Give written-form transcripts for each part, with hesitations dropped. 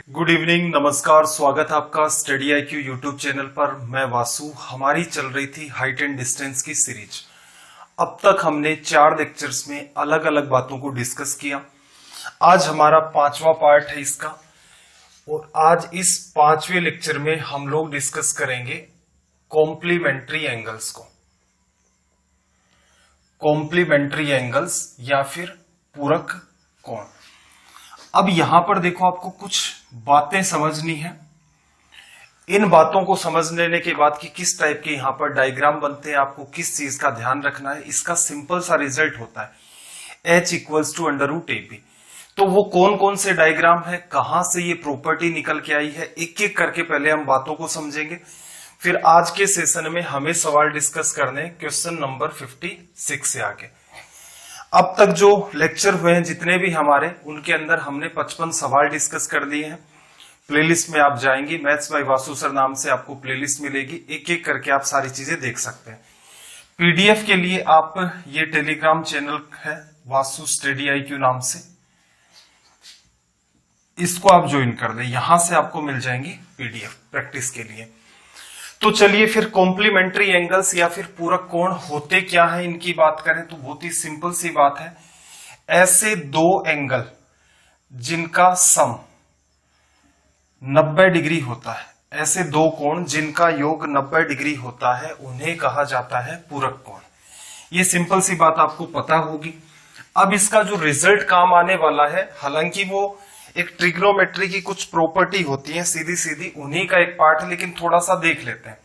Good evening, नमस्कार। स्वागत है आपका स्टडी IQ यूट्यूब चैनल पर। मैं वासु। हमारी चल रही थी हाइट एंड डिस्टेंस की सीरीज। अब तक हमने 4 लेक्चर्स में अलग अलग बातों को डिस्कस किया। आज हमारा 5वां पार्ट है इसका, और आज इस 5वें लेक्चर में हम लोग डिस्कस करेंगे कॉम्प्लीमेंट्री एंगल्स को। कॉम्प्लीमेंट्री एंगल्स या फिर पूरक कोण। अब यहां पर देखो, आपको कुछ बातें समझनी है। इन बातों को समझ लेने के बाद कि किस टाइप के यहां पर डायग्राम बनते हैं, आपको किस चीज का ध्यान रखना है, इसका सिंपल सा रिजल्ट होता है H = √AB। तो वो कौन कौन से डायग्राम है, कहां से ये प्रॉपर्टी निकल के आई है, एक एक करके पहले हम बातों को समझेंगे। फिर आज के सेशन में हमें सवाल डिस्कस करने क्वेश्चन नंबर 56 से आगे। अब तक जो लेक्चर हुए हैं जितने भी हमारे, उनके अंदर हमने 55 सवाल डिस्कस कर दिए हैं। प्लेलिस्ट में आप जाएंगे, मैथ्स बाय वासु सर नाम से आपको प्लेलिस्ट मिलेगी, एक एक करके आप सारी चीजें देख सकते हैं। PDF के लिए आप ये टेलीग्राम चैनल है वासु स्टडी IQ नाम से, इसको आप ज्वाइन कर दें, यहां से आपको मिल जाएंगी PDF प्रैक्टिस के लिए। तो चलिए फिर कॉम्प्लीमेंट्री एंगल्स या फिर पूरक कोण होते क्या है, इनकी बात करें तो बहुत ही सिंपल सी बात है। ऐसे दो एंगल जिनका सम 90 डिग्री होता है, ऐसे दो कोण जिनका योग 90 डिग्री होता है, उन्हें कहा जाता है पूरक कोण। ये सिंपल सी बात आपको पता होगी। अब इसका जो रिजल्ट काम आने वाला है, हालांकि वो एक ट्रिग्नोमेट्री की कुछ प्रॉपर्टी होती है सीधी सीधी, उन्हीं का एक पार्ट है, लेकिन थोड़ा सा देख लेते हैं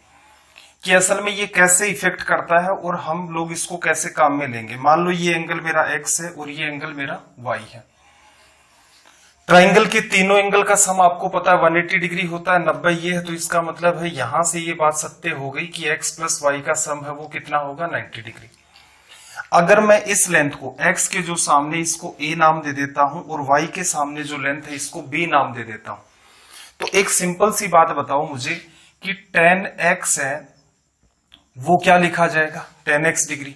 कि असल में ये कैसे इफेक्ट करता है और हम लोग इसको कैसे काम में लेंगे। मान लो ये एंगल मेरा X है और ये एंगल मेरा Y है। ट्राइंगल के तीनों एंगल का सम आपको पता है 180 डिग्री होता है, 90 ये है, तो इसका मतलब है यहां से ये बात सत्य हो गई कि X + Y का सम है वो कितना होगा, 90 डिग्री। अगर मैं इस लेंथ को X के जो सामने इसको A नाम दे देता हूं और Y के सामने जो लेंथ है इसको B नाम दे देता हूं, तो एक सिंपल सी बात बताओ मुझे कि tan X है वो क्या लिखा जाएगा, tan X degree.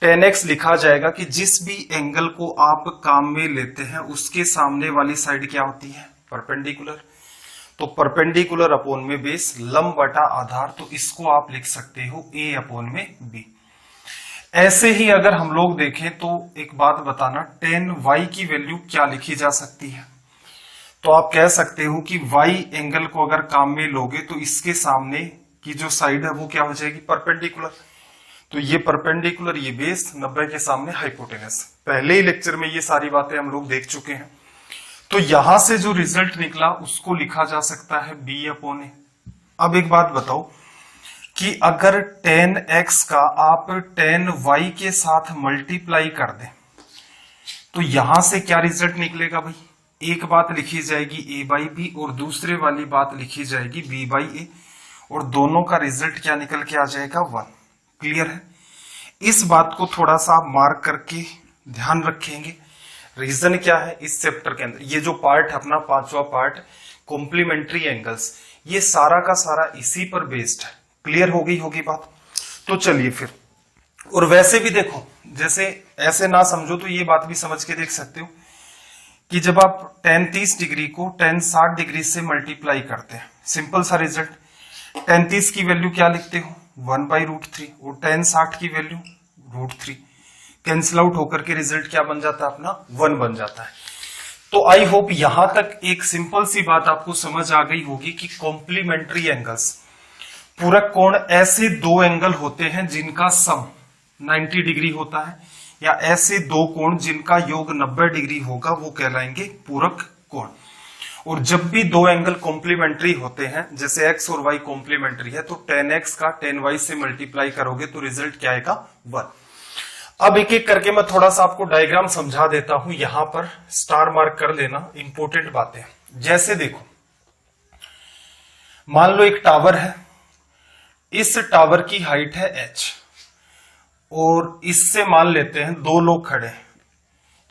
tan X लिखा जाएगा कि जिस भी एंगल को आप काम में लेते हैं उसके सामने वाली साइड क्या होती है, परपेंडिकुलर। तो परपेंडिकुलर अपॉन में बेस, लंब बटा आधार, तो इसको आप लिख सकते हो A अपॉन में B। ऐसे ही अगर हम लोग देखें तो एक बात बताना, tan Y की वैल्यू क्या लिखी जा सकती है। तो आप कह सकते हो कि Y एंगल को अगर काम में लोगे तो इसके सामने की जो साइड है वो क्या हो जाएगी, परपेंडिकुलर। तो ये परपेंडिकुलर, ये बेस, 90 के सामने हाइपोटेनस। पहले ही लेक्चर में ये सारी बातें हम लोग देख चुके हैं। तो यहां से जो रिजल्ट निकला उसको लिखा जा सकता है B अपॉन A। अब एक बात बताओ कि अगर tan X का आप tan Y के साथ मल्टीप्लाई कर दें तो यहां से क्या रिजल्ट निकलेगा भाई, एक बात लिखी जाएगी A/B और दूसरे वाली बात लिखी जाएगी B/A, और दोनों का रिजल्ट क्या निकल के आ जाएगा, 1। क्लियर है। इस बात को थोड़ा सा आप मार्क करके ध्यान रखेंगे। रीजन क्या है इस चैप्टर के अंदर, ये जो पार्ट है अपना 5वां पार्ट कॉम्प्लीमेंट्री एंगल्स, ये सारा का सारा इसी पर बेस्ड है। क्लियर हो गई होगी बात। तो चलिए फिर, और वैसे भी देखो, जैसे ऐसे ना समझो तो ये बात भी समझ के देख सकते हो कि जब आप tan 30 डिग्री को tan 60 डिग्री से मल्टीप्लाई करते हैं, सिंपल सा रिजल्ट, tan 30 की वैल्यू क्या लिखते हो, 1/√3, और tan 60 की वैल्यू √3, कैंसिल आउट होकर के रिजल्ट क्या बन जाता है अपना, 1 बन जाता है। तो आई होप यहां तक एक सिंपल सी बात आपको समझ आ गई होगी कि कॉम्प्लीमेंट्री एंगल्स, पूरक कोण, ऐसे दो एंगल होते हैं जिनका सम 90 डिग्री होता है, या ऐसे दो कोण जिनका योग 90 डिग्री होगा, वो कहलाएंगे पूरक कोण। और जब भी दो एंगल कॉम्प्लीमेंट्री होते हैं, जैसे X और Y कॉम्प्लीमेंट्री है, तो tan X का tan Y से मल्टीप्लाई करोगे तो रिजल्ट क्या आएगा, 1। अब एक एक करके मैं थोड़ा सा आपको डायग्राम समझा देता हूं, यहां पर स्टार मार्क कर लेना, इंपॉर्टेंट बातें। जैसे देखो, मान लो एक टावर है, इस टावर की हाइट है H, और इससे मान लेते हैं दो लोग खड़े हैं,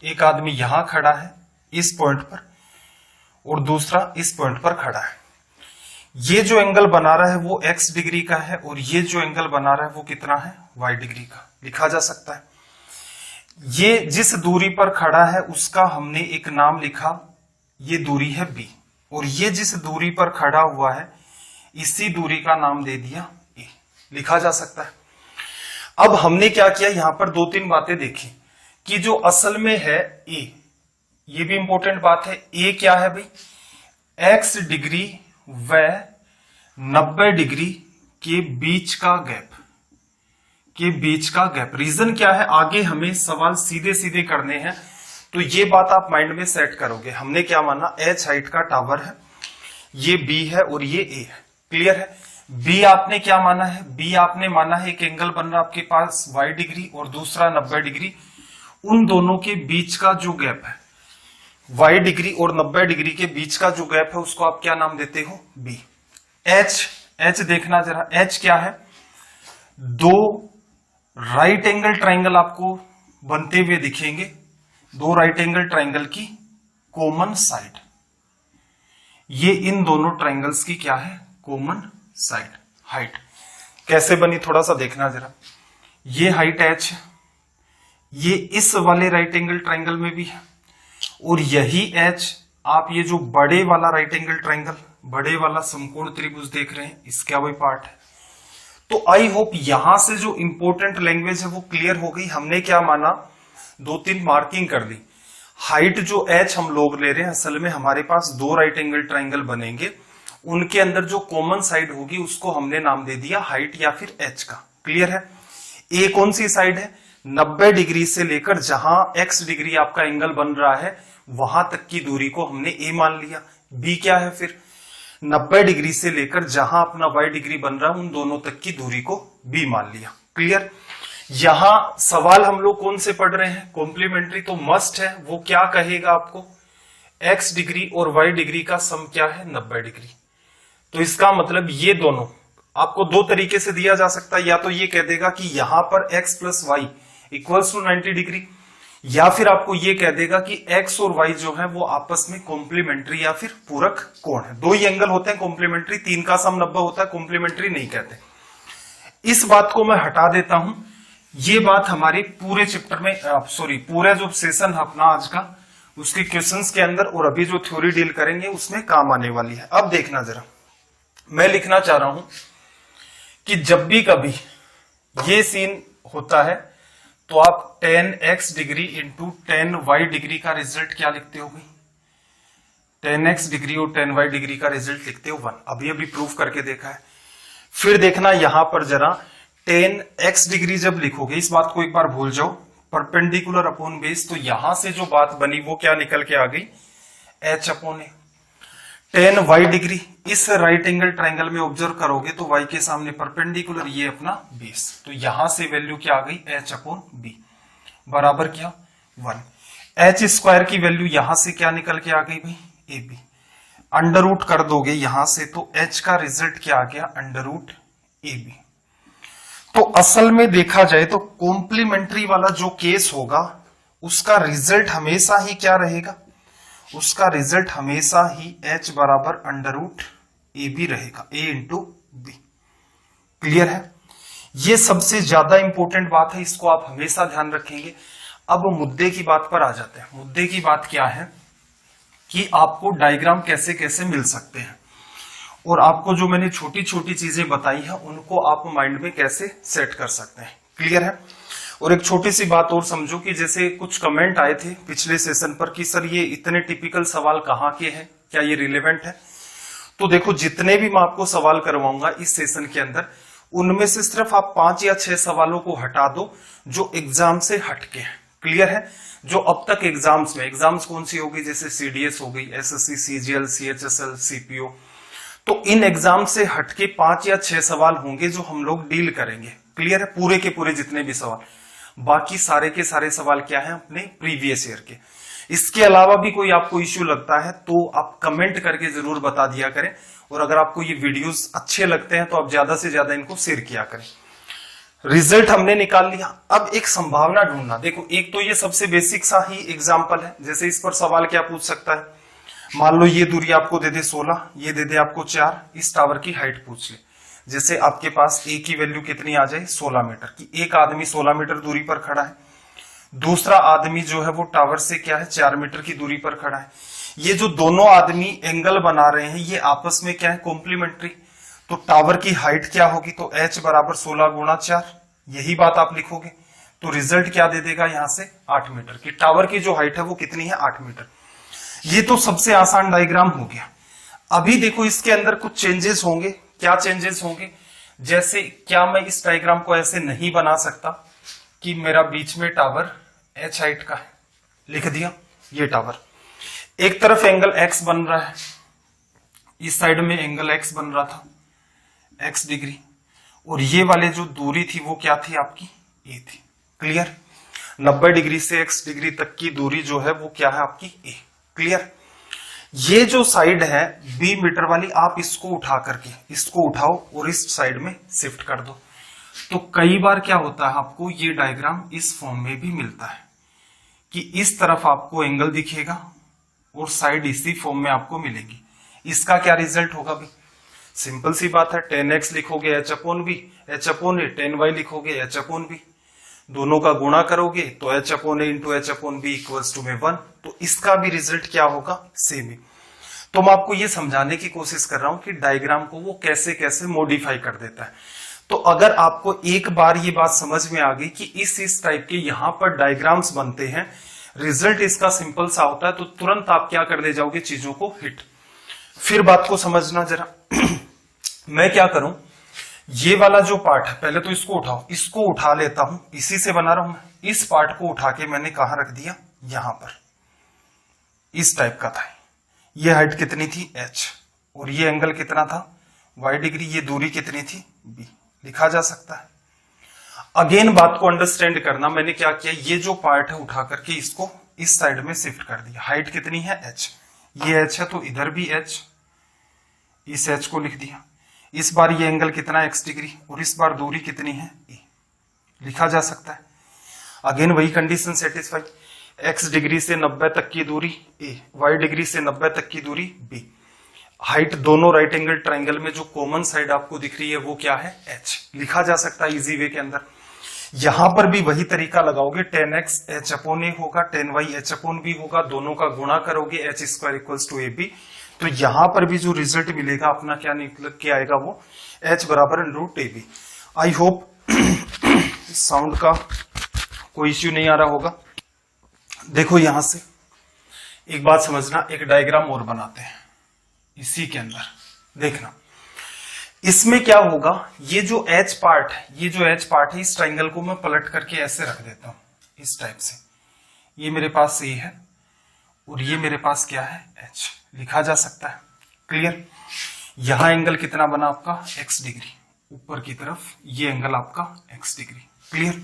एक आदमी यहां खड़ा है इस पॉइंट पर और दूसरा इस पॉइंट पर खड़ा है। ये जो एंगल बना रहा है वो X डिग्री का है, और ये जो एंगल बना रहा है वो कितना है, Y डिग्री का, लिखा जा सकता है। ये जिस दूरी पर खड़ा है उसका हमने एक नाम लिखा, ये दूरी है B। और ये जिस दूरी पर खड़ा हुआ है इसी दूरी का नाम दे दिया ए, लिखा जा सकता है। अब हमने क्या किया, यहां पर दो तीन बातें देखी कि जो असल में है ए, ये भी इंपॉर्टेंट बात है, ए क्या है भाई, x डिग्री व 90 डिग्री के बीच का गैप, रीजन क्या है, आगे हमें सवाल सीधे सीधे करने हैं, तो ये बात आप माइंड में सेट करोगे। हमने क्या माना, h हाइट का टावर है, ये b है और ये a है, क्लियर है। b आपने क्या माना है, b आपने माना है एक एंगल बन रहा आपके पास y डिग्री और दूसरा 90 डिग्री, उन दोनों के बीच का जो गैप है, y डिग्री और 90 डिग्री के बीच का जो गैप है उसको आप क्या नाम देते हो, b। h देखना जरा, h क्या है, दो राइट एंगल ट्राइंगल आपको बनते हुए दिखेंगे, दो राइट एंगल ट्राइंगल की कॉमन साइड, ये इन दोनों ट्राइंगल्स की क्या है, कॉमन साइड। हाइट कैसे बनी थोड़ा सा देखना जरा, ये हाइट h, ये इस वाले राइट एंगल ट्राइंगल में भी है, और यही h आप ये जो बड़े वाला राइट एंगल ट्राइंगल, बड़े वाला समकोण त्रिभुज देख रहे हैं, इसका वही पार्ट है। तो आई होप यहां से जो इंपॉर्टेंट लैंग्वेज है वो क्लियर हो गई। हमने क्या माना, दो तीन मार्किंग कर दी। हाइट जो h हम लोग ले रहे हैं, असल में हमारे पास दो राइट एंगल ट्राइंगल बनेंगे, उनके अंदर जो कॉमन साइड होगी उसको हमने नाम दे दिया हाइट या फिर h का, क्लियर है। a कौन सी साइड है, 90 डिग्री से लेकर जहां x डिग्री आपका एंगल बन रहा है वहां तक की दूरी को हमने a मान लिया। b क्या है फिर, 90 डिग्री से लेकर जहां अपना y डिग्री बन रहा है उन दोनों तक की दूरी को b मान लिया, क्लियर। यहां सवाल हम लोग कौन से पढ़ रहे हैं, कॉम्प्लीमेंट्री, तो मस्ट है वो क्या कहेगा आपको, x डिग्री और y डिग्री का सम क्या है, 90 डिग्री। तो इसका मतलब ये दोनों आपको दो तरीके से दिया जा सकता है, या तो ये कह देगा कि यहां पर x plus y equals to 90 degree, या फिर आपको ये कह देगा कि x और y जो है वो आपस में कॉम्प्लीमेंट्री या फिर पूरक कोण है। दो ही एंगल होते हैं कॉम्प्लीमेंट्री, तीन का सम 90 होता है, कॉम्प्लीमेंट्री नहीं कहते। इस बात को मैं हटा देता हूं, ये बात हमारे पूरे चैप्टर में पूरा जो सेशन है अपना आज का, उसके क्वेश्चंस के अंदर और अभी जो थ्योरी डील करेंगे उसमें काम आने वाली है। अब देखना जरा, मैं लिखना चाह रहा हूं कि जब भी कभी ये सीन होता है तो आप 10x degree into 10y degree का रिजल्ट क्या लिखते हो भाई, 10x डिग्री और 10y डिग्री का रिजल्ट लिखते हो 1। अभी अभी प्रूफ करके देखा है। फिर देखना यहां पर जरा 10x डिग्री जब लिखोगे, इस बात को एक बार भूल जाओ, परपेंडिकुलर अपॉन बेस, तो यहां से जो बात बनी वो क्या निकल के आ गई, h अपॉन ए। 10y डिग्री इस राइट एंगल ट्राइंगल में ऑब्जर्व करोगे तो y के सामने परपेंडिकुलर, ये अपना बेस, तो यहां से वैल्यू क्या आ गई, h अपॉन बी बराबर क्या 1। h स्क्वायर की वैल्यू यहां से क्या निकल के आ गई भाई, ए बी। अंडर रूट कर दोगे यहां से तो h का रिजल्ट क्या आ गया, अंडर रूट ए बी। तो असल में देखा जाए तो कॉम्प्लीमेंट्री वाला जो केस होगा उसका रिजल्ट हमेशा ही क्या रहेगा, उसका रिजल्ट हमेशा ही h बराबर अंडर रूट ए बी रहेगा, a इंटू बी, क्लियर है। ये सबसे ज्यादा इंपॉर्टेंट बात है, इसको आप हमेशा ध्यान रखेंगे। अब मुद्दे की बात पर आ जाते हैं। मुद्दे की बात क्या है कि आपको डायग्राम कैसे कैसे मिल सकते हैं, और आपको जो मैंने छोटी छोटी चीजें बताई है उनको आप माइंड में कैसे सेट कर सकते हैं, क्लियर है। और एक छोटी सी बात और समझो कि जैसे कुछ कमेंट आए थे पिछले सेशन पर कि सर ये इतने टिपिकल सवाल कहाँ के हैं, क्या ये रिलेवेंट है। तो देखो जितने भी मैं आपको सवाल करवाऊंगा इस सेशन के अंदर, उनमें से सिर्फ आप 5 या 6 सवालों को हटा दो जो एग्जाम से हटके हैं, क्लियर है। जो अब तक एग्जाम्स में, एग्जाम्स कौन सी होगी, जैसे सीडीएस हो गई, एसएससी, सीजीएल, सीएचएसएल, सीपीओ, तो इन एग्जाम से हटके 5 या 6 सवाल होंगे जो हम लोग डील करेंगे, क्लियर है। पूरे के पूरे जितने भी सवाल, बाकी सारे के सारे सवाल क्या है, अपने प्रीवियस ईयर के। इसके अलावा भी कोई आपको इश्यू लगता है तो आप कमेंट करके जरूर बता दिया करें, और अगर आपको ये वीडियोस अच्छे लगते हैं तो आप ज्यादा से ज्यादा इनको शेयर किया करें। रिजल्ट हमने निकाल लिया, अब एक संभावना ढूंढना। देखो एक तो ये सबसे बेसिक सा ही एग्जाम्पल है, जैसे इस पर सवाल क्या पूछ सकता है, मान लो ये दूरी आपको दे दे 16, ये दे दे आपको 4, इस टावर की हाइट पूछ ले। जैसे आपके पास ए की वैल्यू कितनी आ जाए, 16 मीटर की, एक आदमी 16 मीटर दूरी पर खड़ा है, दूसरा आदमी जो है वो टावर से क्या है 4 मीटर की दूरी पर खड़ा है। ये जो दोनों आदमी एंगल बना रहे हैं ये आपस में क्या है, कॉम्प्लीमेंट्री। तो टावर की हाइट क्या होगी, तो h बराबर 16 गुणा 4, यही बात आप लिखोगे। तो रिजल्ट क्या दे देगा यहां से, 8 मीटर की टावर की जो हाइट है वो कितनी है, 8 मीटर। ये तो सबसे आसान डायग्राम हो गया। अभी देखो इसके अंदर कुछ चेंजेस होंगे। क्या चेंजेस होंगे, जैसे क्या मैं इस डायग्राम को ऐसे नहीं बना सकता कि मेरा बीच में टावर h हाइट का है, लिख दिया ये टावर, एक तरफ एंगल x बन रहा है, इस साइड में एंगल x बन रहा था x डिग्री, और ये वाले जो दूरी थी वो क्या थी आपकी, a थी। क्लियर, 90 डिग्री से x डिग्री तक की दूरी जो है वो क्या है आपकी a। क्लियर, ये जो साइड है b मीटर वाली, आप इसको उठा करके इसको उठाओ और इस साइड में शिफ्ट कर दो। तो कई बार क्या होता है, आपको ये डायग्राम इस फॉर्म में भी मिलता है कि इस तरफ आपको एंगल दिखेगा और साइड इसी फॉर्म में आपको मिलेगी। इसका क्या रिजल्ट होगा भी, सिंपल सी बात है, 10x लिखोगे h upon b, h upon a, 10y लिखोगे h अपॉन b, दोनों का गुणा करोगे तो h upon a into h upon b equals to में 1। तो इसका भी रिजल्ट क्या होगा, सेम ही। तो मैं आपको ये समझाने की कोशिश कर रहा हूं कि डायग्राम को वो कैसे कैसे मॉडिफाई कर देता है। तो अगर आपको एक बार ये बात समझ में आ गई कि इस टाइप के यहां पर डायग्राम्स बनते हैं, रिजल्ट इसका सिंपल सा होता है, तो तुरंत आप क्या कर ले जाओगे, चीजों को हिट। फिर बात को समझना जरा मैं क्या करूं, ये वाला जो पार्ट है पहले तो इसको उठाओ, इसको उठा लेता हूं, इसी से बना रहा हूं मैं। इस पार्ट को उठा के मैंने कहां रख दिया, यहां पर, इस टाइप का था। ये हाइट कितनी थी h, और ये एंगल कितना था y डिग्री, ये दूरी कितनी थी b, लिखा जा सकता है। अगेन बात को अंडरस्टैंड करना, मैंने क्या किया, ये जो पार्ट है उठा करके इसको इस साइड में शिफ्ट कर दिया। हाइट कितनी है h, ये h है तो इधर भी h, इस h को लिख दिया। इस बार ये एंगल कितना है x डिग्री, और इस बार दूरी कितनी है a, लिखा जा सकता है। अगेन वही कंडीशन सेटिस्फाई, x डिग्री से 90 तक की दूरी a, y डिग्री से 90 तक की दूरी b, हाइट दोनों राइट एंगल ट्राइंगल में जो कॉमन साइड आपको दिख रही है वो क्या है h, लिखा जा सकता है इजी वे के अंदर। यहां पर भी वही तरीका लगाओगे, 10x h अपॉन a होगा, 10y h अपॉन b होगा, दोनों का गुणा करोगे h square equals to ab। तो यहां पर भी जो रिजल्ट मिलेगा अपना क्या निकल के आएगा, वो h बराबर root ab। I hope sound का कोई इश्यू नहीं आ रहा होगा। देखो यहां से एक बात समझना, एक डायग्राम और बनाते हैं इसी के अंदर, देखना इसमें क्या होगा। ये जो h पार्ट है, ये जो h पार्ट है, इस ट्राइंगल को मैं पलट करके ऐसे रख देता हूं, इस टाइप से। ये मेरे पास a है और ये मेरे पास क्या है h, लिखा जा सकता है। क्लियर, यहां एंगल कितना बना आपका x डिग्री, ऊपर की तरफ ये एंगल आपका x डिग्री। क्लियर,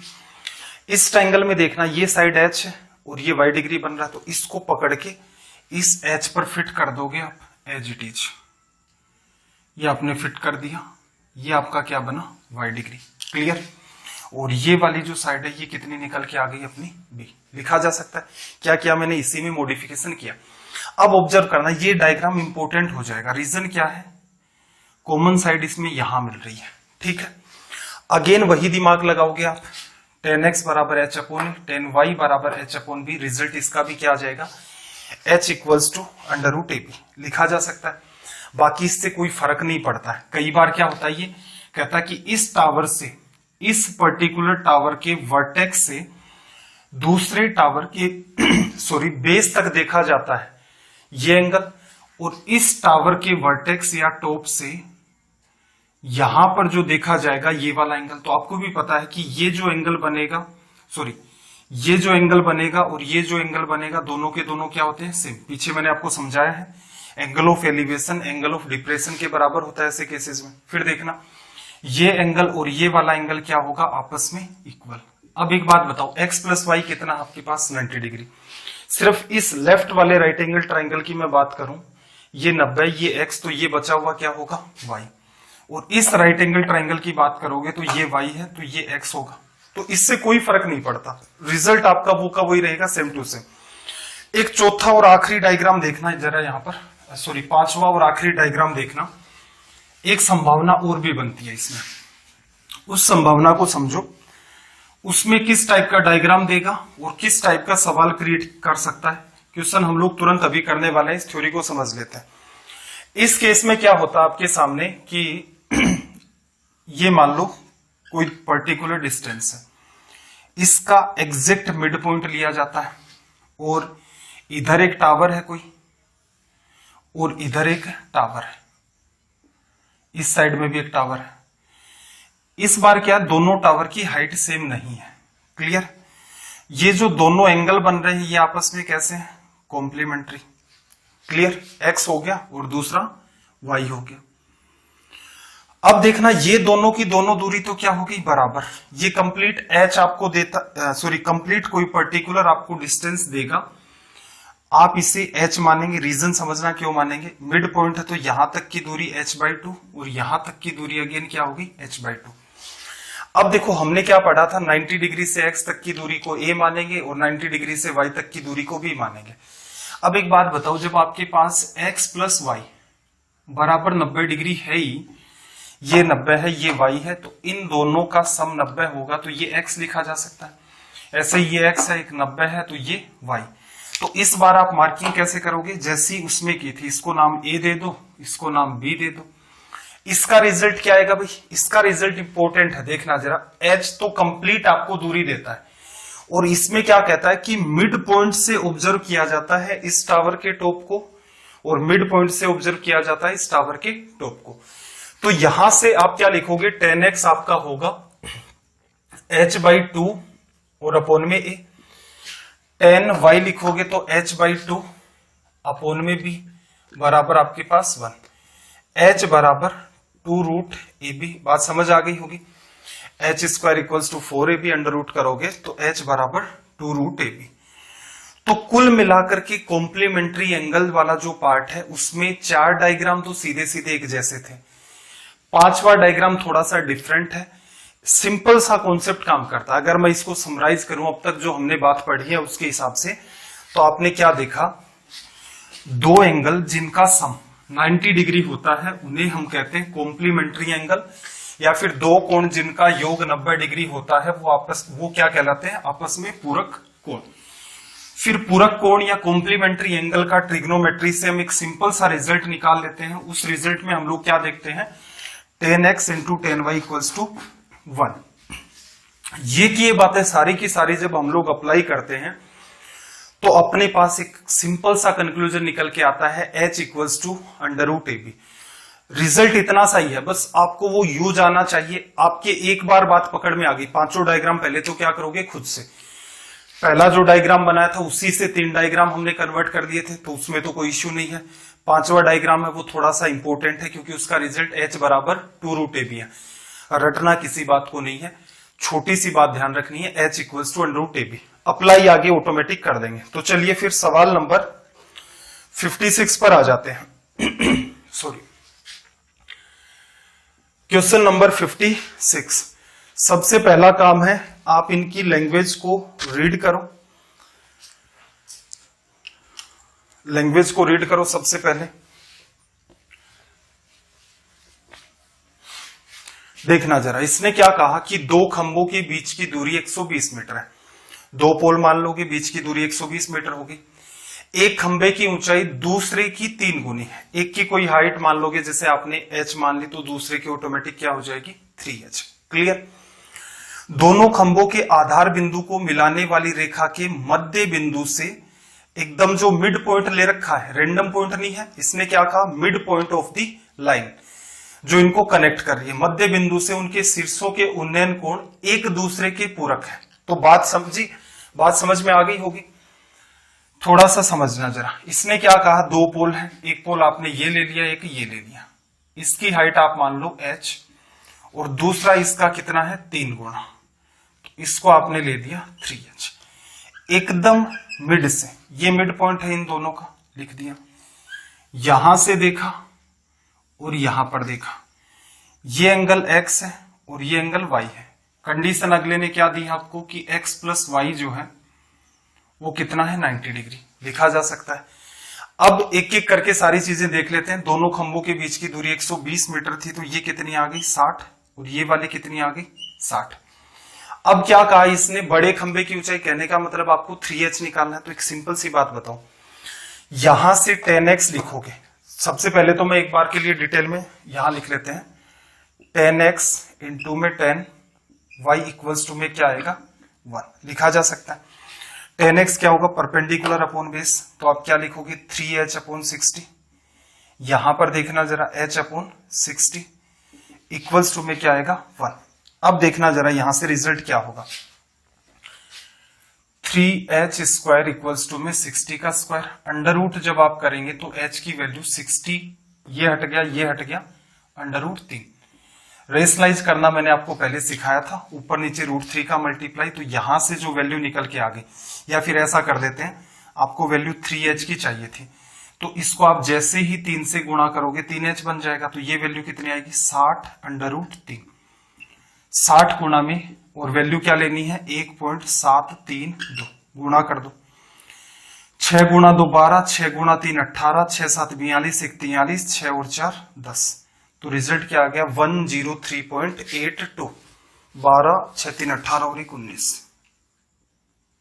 इस ट्राइंगल में देखना ये साइड h है और ये y डिग्री बन रहा है, तो इसको पकड़ के इस h पर फिट कर दोगे आप एज इट इज। ये आपने फिट कर दिया, ये आपका क्या बना y डिग्री। क्लियर, और ये वाली जो साइड है ये कितनी निकल के आ गई अपनी b, लिखा जा सकता है। क्या किया मैंने, इसी में मॉडिफिकेशन किया। अब ऑब्जर्व करना, ये डायग्राम इंपोर्टेंट हो जाएगा। रीजन क्या है, कॉमन साइड इसमें यहां मिल रही है। ठीक है, अगेन वही दिमाग लगाओगे आप, 10x बराबर h अपॉन, 10y बराबर h अपॉन b, रिजल्ट इसका भी क्या आ जाएगा, h equals to under root ab, लिखा जा सकता है। बाकी इससे कोई फर्क नहीं पड़ता है। कई बार क्या होता है, ये कहता है कि इस टावर से, इस पर्टिकुलर टावर के वर्टेक्स से दूसरे टावर के सॉरी बेस तक देखा जाता है ये एंगल, और इस टावर के वर्टेक्स या टॉप से यहां पर जो देखा जाएगा ये वाला एंगल। तो आपको भी पता है कि ये जो एंगल बनेगा, सॉरी ये जो एंगल बनेगा और ये जो एंगल बनेगा, दोनों के दोनों क्या होते हैं सेम। पीछे मैंने आपको समझाया है, angle of elevation angle of depression के बराबर होता है ऐसे केसेस में। फिर देखना ये एंगल और ये वाला एंगल क्या होगा, आपस में इक्वल। अब एक बात बताओ, x प्लस वाई कितना आपके पास 90 डिग्री। सिर्फ इस लेफ्ट वाले राइट एंगल ट्राइंगल की मैं बात करूं, ये 90, ये x, तो ये बचा हुआ क्या होगा y। और इस राइट एंगल ट्राइंगल की बात करोगे तो ये y है तो ये x होगा। तो इससे कोई फर्क नहीं पड़ता, रिजल्ट आपका वो का वही रहेगा, सेम टू सेम। एक चौथा और आखिरी डायग्राम देखना है जरा यहाँ पर, सॉरी पांचवा और आखिरी डायग्राम देखना। एक संभावना और भी बनती है इसमें, उस संभावना को समझो। उसमें किस टाइप का डायग्राम देगा और किस टाइप का सवाल क्रिएट कर सकता है, क्वेश्चन हम लोग तुरंत अभी करने वाले हैं, इस थ्योरी को समझ लेते हैं। इस केस में क्या होता है आपके सामने कि ये मान लो कोई पर्टिकुलर डिस्टेंस है, इसका एग्जैक्ट मिड पॉइंट लिया जाता है और इधर एक टावर है कोई और इधर एक टावर है, इस साइड में भी एक टावर है। इस बार क्या, दोनों टावर की हाइट सेम नहीं है। क्लियर? ये जो दोनों एंगल बन रहे हैं ये आपस में कैसे हैं, कॉम्प्लीमेंट्री। क्लियर? एक्स हो गया और दूसरा वाई हो गया। अब देखना ये दोनों की दोनों दूरी तो क्या होगी, बराबर। ये कंप्लीट एच आपको देता, कंप्लीट कोई पर्टिकुलर आपको डिस्टेंस देगा, आप इसे एच मानेंगे। रीजन समझना क्यों मानेंगे, मिड पॉइंट है तो यहां तक की दूरी h/2 और यहां तक की दूरी अगेन क्या होगी, h/2। अब देखो हमने क्या पढ़ा था, 90 डिग्री से x तक की दूरी को a मानेंगे और 90 डिग्री से y तक की दूरी को b मानेंगे। अब एक बात बताओ, जब आपके पास x प्लस वाई बराबर 90 डिग्री है ही, ये 90 है ये y है, तो इन दोनों का सम 90 होगा, तो ये x लिखा जा सकता है। ऐसे ये x है, एक 90 है तो ये y। तो इस बार आप मार्किंग कैसे करोगे, जैसी उसमें की थी, इसको नाम a दे दो, इसको नाम b दे दो। इसका रिजल्ट क्या आएगा भाई, इसका रिजल्ट इंपॉर्टेंट है, देखना जरा। h तो कंप्लीट आपको दूरी देता है और इसमें क्या कहता है कि मिड पॉइंट से ऑब्जर्व किया जाता है इस टावर के टॉप को और मिड पॉइंट से ऑब्जर्व किया जाता है इस टावर के टॉप को। तो यहां से आप क्या लिखोगे, 10x आपका होगा h/2 और अपॉन में a, 10y लिखोगे तो h/2 अपॉन में b बराबर आपके पास 1। h बराबर 2√ab, बात समझ आ गई होगी। h² equals to 4ab, under root करोगे तो h बराबर 2√ab। तो कुल मिलाकर के कॉम्प्लीमेंट्री एंगल वाला जो पार्ट है उसमें 4 डायग्राम तो सीधे सीधे एक जैसे थे, 5वां डायग्राम थोड़ा सा डिफरेंट है। सिंपल सा कॉन्सेप्ट काम करता है। अगर मैं इसको समराइज करूं अब तक जो हमने बात पढ़ी है उसके हिसाब से, तो आपने क्या देखा, दो एंगल जिनका सम 90 डिग्री होता है उन्हें हम कहते हैं कॉम्प्लीमेंट्री एंगल, या फिर दो कोण जिनका योग 90 डिग्री होता है वो क्या कहलाते हैं, आपस में पूरक कोण। फिर पूरक कोण या कॉम्प्लीमेंट्री एंगल का ट्रिग्नोमेट्री से हम एक सिंपल सा रिजल्ट निकाल लेते हैं। उस रिजल्ट में हम लोग क्या देखते हैं, 10x into 10y equals to 1। ये की ये बातें सारी की सारी जब हम लोग अप्लाई करते हैं तो अपने पास एक सिंपल सा कंक्लूजन निकल के आता है, h equals to √ab। Result इतना सा ही है, बस आपको वो यू जाना चाहिए। आपके एक बार बात पकड़ में आ गई, पांचों डायग्राम पहले तो क्या करोगे, खुद से पहला जो डायग्राम बनाया था उसी से 3 डायग्राम हमने कन्वर्ट कर दिए थे, तो उसमें तो कोई इश्यू नहीं है। 5वां डायग्राम है वो थोड़ा सा इंपॉर्टेंट है क्योंकि उसका रिजल्ट h बराबर 2√ab है। रटना किसी बात को नहीं है, छोटी सी बात ध्यान रखनी है, h equals to √ab। Apply आगे ऑटोमेटिक कर देंगे। तो चलिए फिर सवाल नंबर 56 पर आ जाते हैं। Sorry, question number 56। सबसे पहला काम है आप इनकी लैंग्वेज को रीड करो, लैंग्वेज को रीड करो सबसे पहले। देखना जरा, इसने क्या कहा कि दो खंभों के बीच की दूरी 120 मीटर है। दो पोल मान लो कि बीच की दूरी 120 मीटर होगी। एक खंभे की ऊंचाई दूसरे की 3 गुनी है। एक की कोई हाइट मान लोगे, जैसे आपने h मान ली, तो दूसरे की ऑटोमेटिक क्या हो जाएगी, 3h। क्लियर? दोनों खंभों के आधार बिंदु को मिलाने वाली रेखा के मध्य बिंदु से एकदम जो मिड पॉइंट ले रखा है, रेंडम पॉइंट नहीं है, इसने क्या कहा, mid point of the line जो इनको कनेक्ट कर रही है, मध्य बिंदु से उनके शीर्षों के उन्नयन कोण एक दूसरे के पूरक है। तो बात समझी, बात समझ में आ गई होगी। थोड़ा सा समझना जरा, इसने क्या कहा, दो पोल है, एक पोल आपने ये ले लिया, एक ये ले लिया, इसकी हाइट आप मान लो h और दूसरा इसका कितना है, 3 गुना, इसको आपने ले दिया 3h। एकदम मिड से, ये मिड पॉइंट है इन दोनों का, लिख दिया। यहां से देखा और यहां पर देखा, ये एंगल x है और ये एंगल y है। कंडीशन अगले ने क्या दी आपको कि x प्लस y जो है वो कितना है, 90 डिग्री, लिखा जा सकता है। अब एक एक करके सारी चीजें देख लेते हैं। दोनों खंभों के बीच की दूरी 120 मीटर थी, तो ये कितनी आ गई, 60, और ये वाली कितनी आ गई, 60। अब क्या कहा इसने, बड़े खंभे की ऊंचाई, कहने का मतलब आपको 3h निकालना है। तो एक सिंपल सी बात बताओ, यहां से 10x लिखोगे। सबसे पहले तो मैं एक बार के लिए डिटेल में यहां लिख लेते हैं, 10x इंटू में 10 y इक्वल्स टू में क्या आएगा 1 लिखा जा सकता है। 10x क्या होगा परपेंडिकुलर अपॉन बेस, तो आप क्या लिखोगे 3h अपॉन 60। यहां पर देखना जरा h अपॉन 60 इक्वल्स टू में क्या आएगा 1। अब देखना जरा यहां से रिजल्ट क्या होगा, 3h स्क्वायर इक्वल्स टू में 60 का स्क्वायर, अंडर रूट जब आप करेंगे तो h की वैल्यू 60, ये हट गया ये हट गया, अंडर रूट 3। रेशनलाइज करना मैंने आपको पहले सिखाया था, ऊपर नीचे रूट 3 का मल्टीप्लाई, तो यहां से जो वैल्यू निकल के आ गई, या फिर ऐसा कर देते हैं आपको वैल्यू 3h की चाहिए थी, तो इसको आप जैसे ही 3 से गुणा करोगे 3h बन जाएगा, तो ये वैल्यू कितनी आएगी 60 अंडर रूट 3। 60 गुणा में और वैल्यू क्या लेनी है 1.732, गुणा कर दो, 6 गुणा 2 12, 6 गुणा 3 18, 6 7 42, 1 43, 6 और 4 10, तो रिजल्ट क्या आ गया 103.82, 12 6 3 18 और 1 19,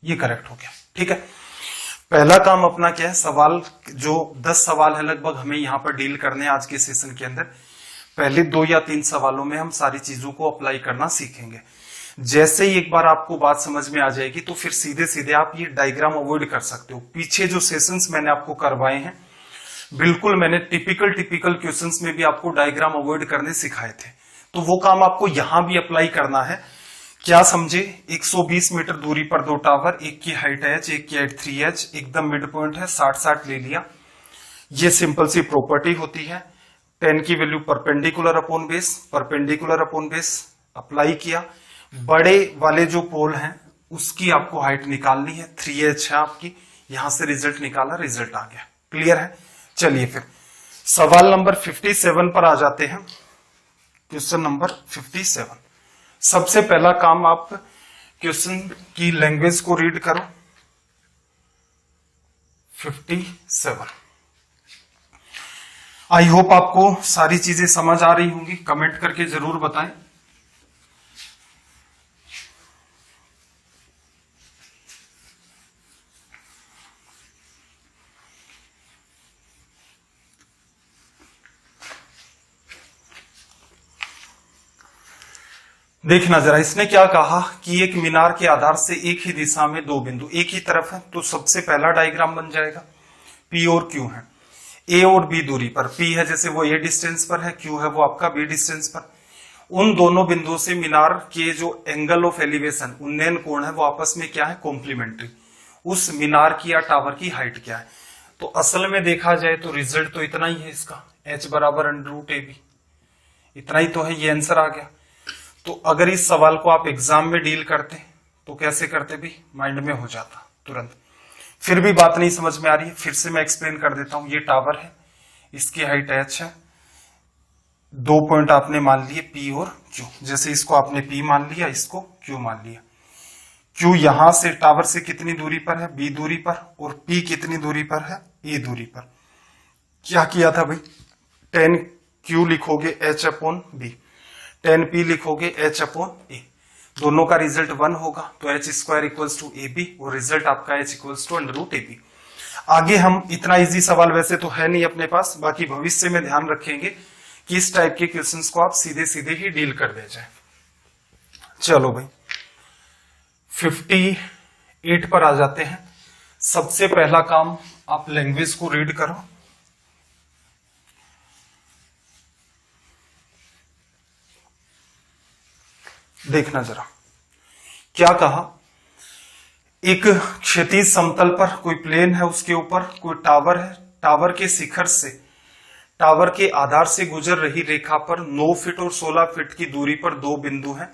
ये करेक्ट हो गया। ठीक है, पहला काम अपना क्या है, सवाल जो 10 सवाल है लगभग हमें यहां पर डील करने हैं आज के सेशन के अंदर। पहले 2 या 3 सवालों में हम सारी चीजों को अप्लाई करना सीखेंगे। जैसे ही एक बार आपको बात समझ में आ जाएगी तो फिर सीधे सीधे आप ये डायग्राम अवॉइड कर सकते हो। पीछे जो सेशंस मैंने आपको करवाए हैं बिल्कुल मैंने टिपिकल क्वेश्चंस में भी आपको डायग्राम अवॉइड करने सिखाए थे, तो वो काम आपको यहां भी अप्लाई करना है। क्या समझे, 120 मीटर दूरी पर 2 टावर, एक की हाइट h, एक की हाइट 3h, एकदम मिड पॉइंट है, 60-60 ले लिया। ये सिंपल सी प्रॉपर्टी होती है। 10 की value perpendicular upon base apply किया। बड़े वाले जो पोल हैं उसकी आपको हाइट निकालनी है, 3h है आपकी, यहां से रिजल्ट निकाला, रिजल्ट आ गया। क्लियर है, चलिए फिर सवाल नंबर 57 पर आ जाते हैं। क्वेश्चन नंबर 57, सबसे पहला काम आप क्वेश्चन की लैंग्वेज को रीड करो। 57, आई होप आपको सारी चीजें समझ आ रही होंगी, कमेंट करके जरूर बताएं। देखना जरा, इसने क्या कहा कि एक मीनार के आधार से एक ही दिशा में 2 बिंदु एक ही तरफ है, तो सबसे पहला डायग्राम बन जाएगा। P और Q है, A और B दूरी पर, P है जैसे वो A डिस्टेंस पर है, Q है वो आपका B डिस्टेंस पर। उन दोनों बिंदुओं से मीनार के जो एंगल ऑफ एलिवेशन, उन्नयन कोण है, वो आपस में क्या है कॉम्प्लीमेंट्री। उस मीनार की या टावर की हाइट क्या है, तो असल में देखा जाए तो रिजल्ट तो इतना ही है इसका, h बराबर अंडर रूट AB, इतना ही तो है, ये आंसर आ गया। तो अगर इस सवाल को आप एग्जाम में डील करते तो कैसे करते भी, माइंड में हो जाता तुरंत। फिर भी बात नहीं समझ में आ रही है, फिर से मैं एक्सप्लेन कर देता हूं। ये टावर है, इसकी हाइट h है, 2 पॉइंट आपने मान लिए P और Q, जैसे इसको आपने P मान लिया, इसको Q मान लिया। Q यहां से टावर से कितनी दूरी पर है, B दूरी पर, और P कितनी दूरी पर है, A दूरी पर। क्या किया था भाई, 10Q लिखोगे h अपॉन B, 10P लिखोगे h अपॉन A, दोनों का रिजल्ट 1 होगा, तो h square equals to AB, और रिजल्ट आपका h equals to under root AB। आगे हम, इतना इजी सवाल वैसे तो है नहीं अपने पास, बाकी भविष्य में ध्यान रखेंगे कि इस टाइप के क्वेश्चंस को आप सीधे सीधे ही डील कर दे जाए। चलो भाई 58 पर आ जाते हैं। सबसे पहला काम आप लैंग्वेज को रीड करो। देखना जरा क्या कहा, एक क्षैतिज समतल पर कोई प्लेन है, उसके ऊपर कोई टावर है, टावर के शिखर से टावर के आधार से गुजर रही रेखा पर 9 फीट और 16 फीट की दूरी पर 2 बिंदु हैं,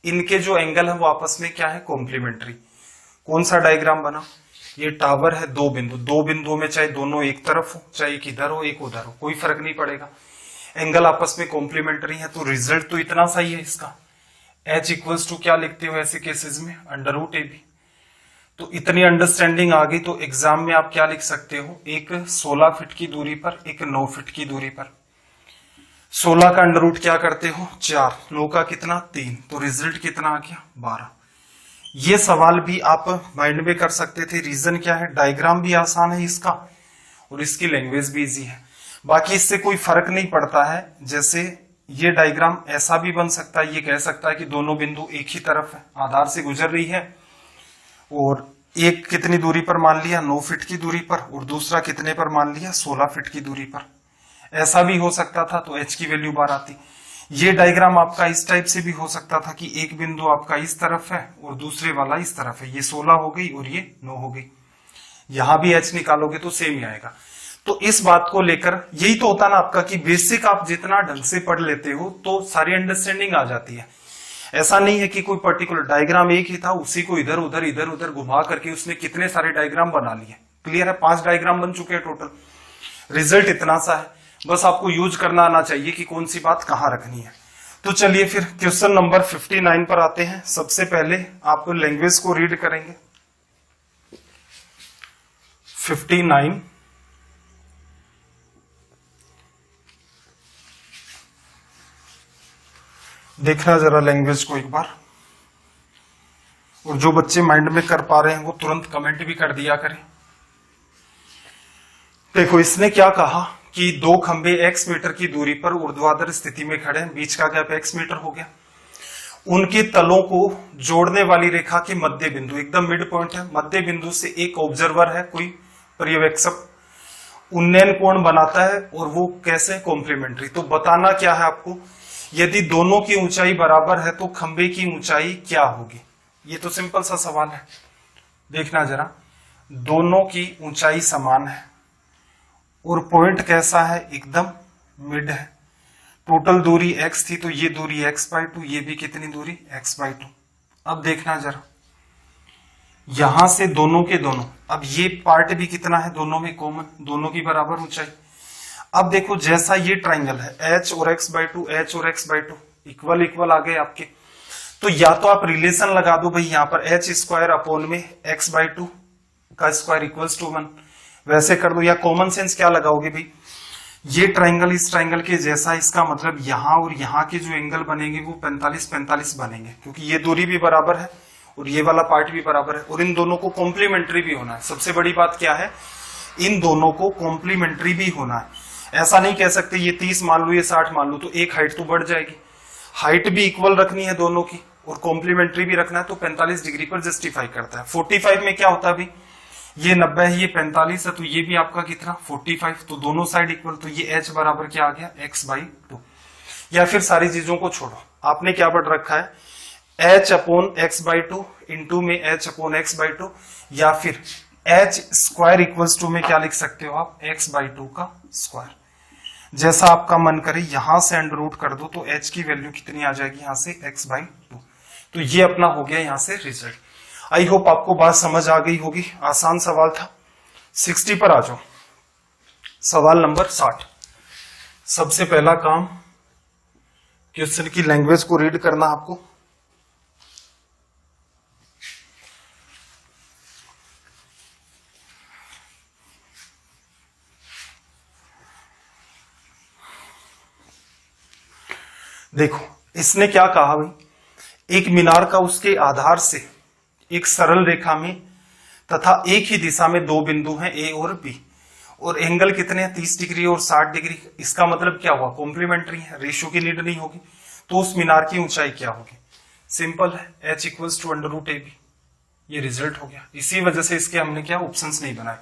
इनके जो एंगल है वो आपस में क्या है कॉम्प्लीमेंट्री। कौन सा डायग्राम बना, ये टावर है, 2 बिंदु, 2 बिंदुओं में चाहे दोनों एक तरफ हो, चाहे एक इधर हो एक उधर हो, कोई फर्क नहीं पड़ेगा, एंगल आपस में कॉम्प्लीमेंट्री है, तो रिजल्ट तो इतना सही है इसका। h इक्वल्स टू क्या लिखते हो ऐसे केसेस में, अंडर रूट AB। तो इतनी अंडरस्टैंडिंग आ गई तो एग्जाम में आप क्या लिख सकते हो, एक 16 फीट की दूरी पर, एक 9 फीट की दूरी पर। 16 का अंडर रूट क्या करते हो 4, 9 का कितना 3, तो रिजल्ट कितना आ गया 12। ये सवाल भी आप माइंड में कर सकते थे, रीजन क्या है, डायग्राम भी आसान है इसका, और इसकी लैंग्वेज भी इजी है। बाकी इससे कोई फर्क नहीं पड़ता है। जैसे ये डायग्राम ऐसा भी बन सकता है, ये कह सकता है कि दोनों बिंदु एक ही तरफ है, आधार से गुजर रही है, और एक कितनी दूरी पर मान लिया, 9 फीट की दूरी पर, और दूसरा कितने पर मान लिया, 16 फीट की दूरी पर। ऐसा भी हो सकता था, तो h की वैल्यू बार आती। ये डायग्राम आपका इस टाइप से भी हो सकता था कि एक बिंदु आपका इस तरफ है और दूसरे वाला इस तरफ है, ये 16 हो गई और ये 9 हो गई। यहां भी h निकालोगे तो सेम ही आएगा। तो इस बात को लेकर यही तो होता ना आपका कि बेसिक आप जितना ढंग से पढ़ लेते हो तो सारी अंडरस्टैंडिंग आ जाती है। ऐसा नहीं है कि कोई पर्टिकुलर डायग्राम एक ही था, उसी को इधर उधर घुमा करके उसने कितने सारे डायग्राम बना लिए। क्लियर है, 5 डायग्राम बन चुके हैं टोटल। रिजल्ट इतना सा है, बस आपको यूज करना आना चाहिए कि कौन सी बात कहां रखनी है। तो चलिए फिर क्वेश्चन नंबर 59 पर आते हैं। सबसे पहले आप लैंग्वेज को रीड करेंगे। 59 देखना जरा लैंग्वेज को एक बार, और जो बच्चे माइंड में कर पा रहे हैं वो तुरंत कमेंट भी कर दिया करें। देखो इसने क्या कहा कि 2 खंबे x मीटर की दूरी पर ऊर्ध्वाधर स्थिति में खड़े हैं, बीच का गैप x मीटर हो गया। उनके तलों को जोड़ने वाली रेखा के मध्य बिंदु, एकदम मिड पॉइंट है, मध्य बिंदु से एक ऑब्जर्वर है, कोई पर्यवेक्षक, उन्नयन कोण बनाता है, और वो कैसे, कॉम्प्लीमेंट्री। तो बताना क्या है आपको, यदि दोनों की ऊंचाई बराबर है तो खंबे की ऊंचाई क्या होगी। ये तो सिंपल सा सवाल है। देखना जरा, दोनों की ऊंचाई समान है और पॉइंट कैसा है, एकदम मिड है। टोटल दूरी x थी तो ये दूरी x/2, ये भी कितनी दूरी x/2। अब देखना जरा, यहां से दोनों के दोनों, अब ये पार्ट भी कितना है, दोनों में कॉमन, दोनों की बराबर ऊंचाई। अब देखो जैसा ये ट्राइंगल है, h और x/2, h और x/2 इक्वल इक्वल आ गए आपके। तो या तो आप रिलेशन लगा दो भाई, यहां पर h² अपॉन में x/2 का स्क्वायर इक्वल्स टू 1, वैसे कर दो, या कॉमन सेंस क्या लगाओगे भाई, ये ट्राइंगल इस ट्राइंगल के जैसा, इसका मतलब यहां और यहां के जो एंगल बनेंगे वो 45-45 बनेंगे, क्योंकि ये दूरी भी बराबर है और ये वाला पार्ट भी बराबर है, और इन दोनों को कॉम्प्लीमेंट्री भी होना है। सबसे बड़ी बात क्या है, इन दोनों को कॉम्प्लीमेंट्री भी होना है। ऐसा नहीं कह सकते ये 30 मान लो, ये 60 मान लो, तो एक हाइट तो बढ़ जाएगी। हाइट भी इक्वल रखनी है दोनों की और कॉम्प्लीमेंट्री भी रखना है, तो 45 डिग्री पर जस्टिफाई करता है। 45 में क्या होता है भाई, ये 90 है, ये 45 है, तो ये भी आपका कितना 45, तो दोनों साइड इक्वल, तो ये h बराबर क्या आ गया, x/2। या फिर सारी चीजों को छोड़ो, आपने क्या पढ़ रखा है, h/x/2 इंटू में h/x/2, या फिर h² इक्वल्स टू में क्या लिख सकते हो आप, x/2 का स्क्वायर। जैसा आपका मन करे, यहां से अंडर रूट कर दो तो h की वैल्यू कितनी आ जाएगी, यहां से x/2। तो ये अपना हो गया यहां से रिजल्ट। आई होप आपको बात समझ आ गई होगी, आसान सवाल था। 60 पर आ जाओ, सवाल नंबर 60। सबसे पहला काम क्वेश्चन की लैंग्वेज को रीड करना आपको। देखो इसने क्या कहा भाई, एक मीनार का उसके आधार से एक सरल रेखा में तथा एक ही दिशा में 2 बिंदु हैं A और B, और एंगल कितने हैं, 30 डिग्री और 60 डिग्री। इसका मतलब क्या हुआ, कॉम्प्लीमेंट्री है, रेशियो की नीड नहीं होगी। तो उस मीनार की ऊंचाई क्या होगी, सिंपल है, h इक्वल्स टू √AB। ये रिजल्ट हो गया। इसी वजह से इसके हमने क्या ऑप्शंस नहीं बनाए।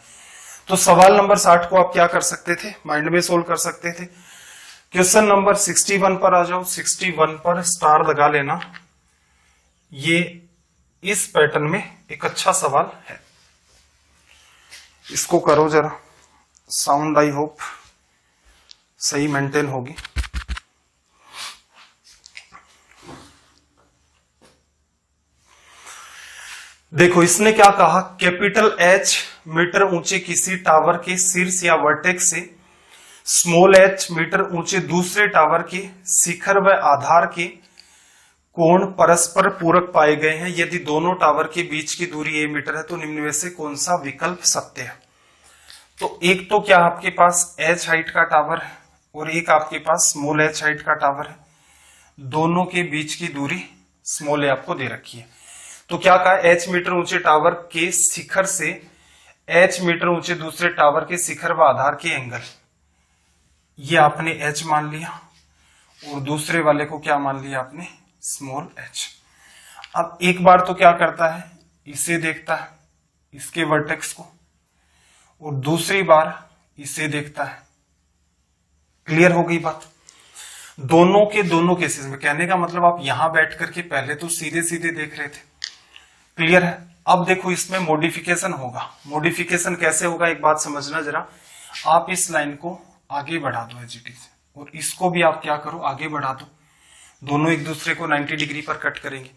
तो सवाल नंबर 60 को आप क्या कर सकते थे, माइंड में सोल्व कर सकते थे। क्वेश्चन नंबर 61 पर आ जाओ। 61 पर स्टार लगा लेना। ये इस पैटर्न में एक अच्छा सवाल है, इसको करो जरा। साउंड आई होप सही मेंटेन होगी। देखो इसने क्या कहा, कैपिटल H मीटर ऊंचे किसी टावर के शीर्ष या वर्टेक्स से स्मॉल h मीटर ऊंचे दूसरे टावर के शिखर व आधार के कोण परस्पर पूरक पाए गए हैं। यदि दोनों टावर के बीच की दूरी a मीटर है तो निम्न में से कौन सा विकल्प सत्य है। तो एक तो क्या आपके पास h हाइट का टावर है और एक आपके पास स्मॉल h हाइट का टावर है, दोनों के बीच की दूरी स्मॉल a आपको दे रखी है। तो क्या कहा, h मीटर ऊंचे टावर के शिखर से h मीटर ऊंचे दूसरे टावर के शिखर व आधार के एंगल, ये आपने h मान लिया और दूसरे वाले को क्या मान लिया आपने, स्मॉल h। अब एक बार तो क्या करता है, इसे देखता है, इसके वर्टेक्स को, और दूसरी बार इसे देखता है। क्लियर हो गई बात। दोनों के दोनों केसेस में, कहने का मतलब आप यहां बैठ करके पहले तो सीधे सीधे देख रहे थे। क्लियर है। अब देखो इसमें मॉडिफिकेशन होगा। मॉडिफिकेशन कैसे होगा, एक बात समझना जरा। आप इस लाइन को आगे बढ़ा दो एचजीटी से, और इसको भी आप क्या करो, आगे बढ़ा दो। दोनों एक दूसरे को 90 डिग्री पर कट करेंगे।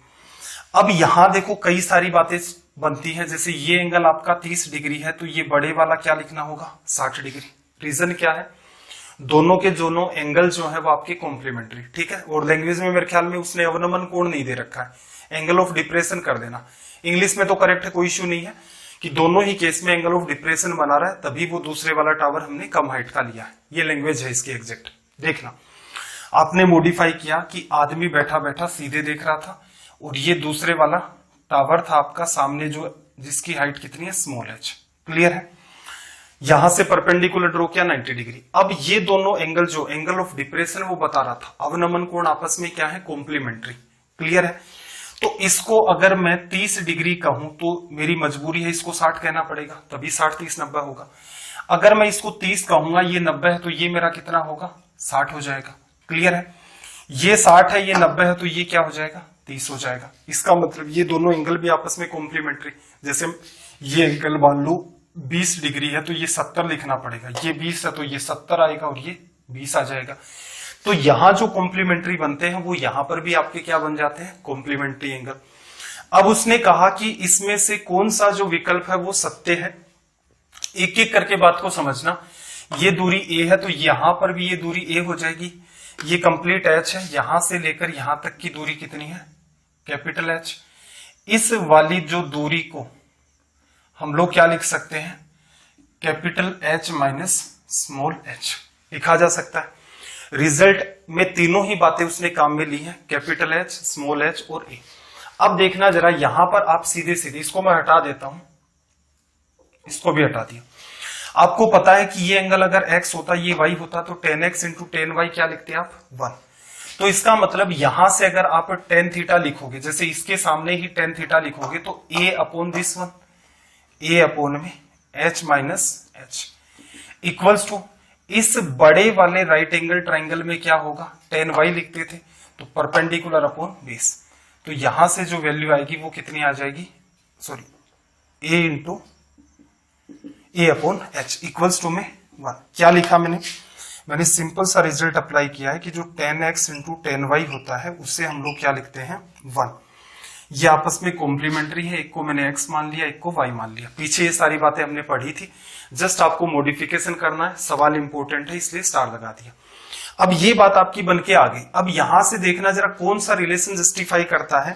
अब यहां देखो कई सारी बातें बनती है, जैसे ये एंगल आपका 30 डिग्री है, तो ये बड़े वाला क्या लिखना होगा, 60 डिग्री। रीजन क्या है, दोनों के दोनों एंगल जो है वो आपके कॉम्प्लीमेंट्री। ठीक है। और लैंग्वेज में मेरे ख्याल में उसने अवनमन कोण नहीं दे रखा है, एंगल ऑफ डिप्रेशन कर देना। इंग्लिश में तो करेक्ट है, कोई इश्यू नहीं है कि दोनों ही केस में एंगल ऑफ डिप्रेशन बना रहा है, तभी वो दूसरे वाला टावर हमने कम हाइट का लिया है। ये लैंग्वेज है इसकी एग्जैक्ट। देखना, आपने मॉडिफाई किया कि आदमी बैठा बैठा सीधे देख रहा था, और ये दूसरे वाला टावर था आपका सामने, जो जिसकी हाइट कितनी है, स्मॉल एच। क्लियर है। यहां से परपेंडिकुलर ड्रॉ किया 90 डिग्री। अब ये दोनों एंगल, जो एंगल ऑफ डिप्रेशन वो बता रहा था, अवनमन कोण आपस में क्या है, कॉम्प्लीमेंट्री। क्लियर है। तो इसको अगर मैं 30 डिग्री कहूं तो मेरी मजबूरी है इसको 60 कहना पड़ेगा, तभी 60 30 90 होगा। अगर मैं इसको 30 कहूंगा, ये 90 है, तो ये मेरा कितना होगा, 60 हो जाएगा। क्लियर है। ये 60 है, ये 90 है, तो ये क्या हो जाएगा, 30 हो जाएगा। इसका मतलब ये दोनों एंगल भी आपस में कॉम्प्लीमेंट्री। जैसे ये एंगल मान लो 20 डिग्री है, तो ये 70 लिखना पड़ेगा। ये 20 है तो ये 70 आएगा, और ये 20 आ जाएगा। तो यहां जो कॉम्प्लीमेंट्री बनते हैं वो यहां पर भी आपके क्या बन जाते हैं, कॉम्प्लीमेंट्री एंगल। अब उसने कहा कि इसमें से कौन सा जो विकल्प है वो सत्य है। एक एक करके बात को समझना। ये दूरी a है, तो यहां पर भी ये दूरी a हो जाएगी। ये कंप्लीट h है, यहां से लेकर यहां तक की दूरी कितनी है, कैपिटल H। इस वाली जो दूरी को हम लोग क्या लिख सकते हैं, capital H minus small h लिखा जा सकता है। रिजल्ट में तीनों ही बातें उसने काम में ली हैं, कैपिटल H, स्मॉल h और a। अब देखना जरा, यहां पर आप सीधे सीधे, इसको मैं हटा देता हूं, इसको भी हटा दिया। आपको पता है कि ये एंगल अगर x होता, ये y होता, तो 10x इंटू 10y क्या लिखते हैं आप, 1। तो इसका मतलब यहां से अगर आप tan थीटा लिखोगे, जैसे इसके सामने ही tan थीटा लिखोगे, तो a upon this one, a upon में h minus h equals to, इस बड़े वाले राइट एंगल ट्राइंगल में क्या होगा, tan y लिखते थे, तो परपेंडिकुलर अपॉन बेस। तो यहां से जो वैल्यू आएगी वो कितनी आ जाएगी, sorry, a into a upon h equals to में 1। क्या लिखा मैंने सिंपल सा रिजल्ट अप्लाई किया है कि जो tan x into tan y होता है उससे हम लोग क्या लिखते हैं, 1। ये आपस में कॉम्प्लीमेंट्री है, एक को मैंने x मान लिया, एक को y मान लिया। पीछे ये सारी बातें हमने पढ़ी थी, जस्ट आपको मॉडिफिकेशन करना है, सवाल इंपॉर्टेंट है इसलिए स्टार लगा दिया। अब ये बात आपकी बन के आ गई। अब यहां से देखना जरा कौन सा रिलेशन जस्टिफाई करता है।